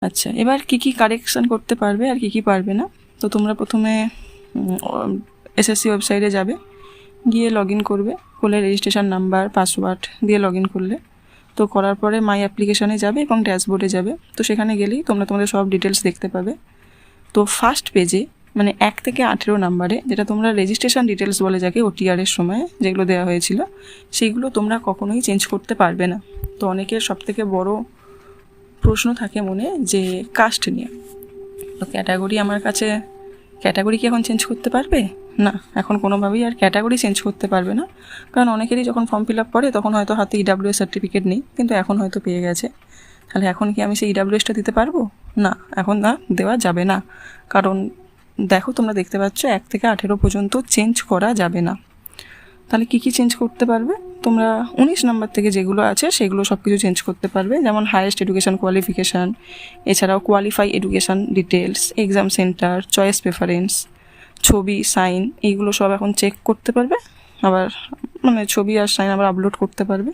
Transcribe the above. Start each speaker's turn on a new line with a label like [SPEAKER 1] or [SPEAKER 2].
[SPEAKER 1] আচ্ছা, এবার কি কি কারেকশান করতে পারবে আর কি কি পারবে না। তো তোমরা প্রথমে এসএসসি ওয়েবসাইটে যাবে, গিয়ে লগ ইন করবে, করলে রেজিস্ট্রেশন নাম্বার পাসওয়ার্ড দিয়ে লগ ইন করলে, তো করার পরে মাই অ্যাপ্লিকেশানে যাবে এবং ড্যাশবোর্ডে যাবে। তো সেখানে গেলেই তোমরা তোমাদের সব ডিটেলস দেখতে পাবে। তো ফার্স্ট পেজে মানে 1 থেকে 18 নাম্বারে, যেটা তোমরা রেজিস্ট্রেশন ডিটেলস বলে যাকে ওটিআরের সময় যেগুলো দেওয়া হয়েছিল, সেইগুলো তোমরা কখনোই চেঞ্জ করতে পারবে না। তো অনেকের সবথেকে বড় প্রশ্ন থাকে মনে যে কাস্ট নিয়ে। তো ক্যাটাগরি আমার কাছে, ক্যাটাগরি কি এখন চেঞ্জ করতে পারবে? না, এখন কোনোভাবেই আর ক্যাটাগরি চেঞ্জ করতে পারবে না। কারণ অনেকেরই যখন ফর্ম ফিল আপ করে তখন হয়তো হাতে ইডাব্লিউএস সার্টিফিকেট নেই, কিন্তু এখন হয়তো পেয়ে গেছে। তাহলে এখন কি আমি সেই ইডাব্লিউএসটা দিতে পারবো? না, এখন না, দেওয়া যাবে না। কারণ দেখো, তোমরা দেখতে পাচ্ছ 1 থেকে 18 পর্যন্ত চেঞ্জ করা যাবে না। তাহলে কী কী চেঞ্জ করতে পারবে? তোমরা 19 নাম্বার থেকে যেগুলো আছে সেগুলো সব কিছু চেঞ্জ করতে পারবে, যেমন হায়েস্ট এডুকেশান কোয়ালিফিকেশান, এছাড়াও qualify education details, exam centre, choice preference, ছবি, সাইন, এইগুলো সব এখন চেক করতে পারবে। আবার মানে ছবি আর সাইন আবার আপলোড করতে পারবে।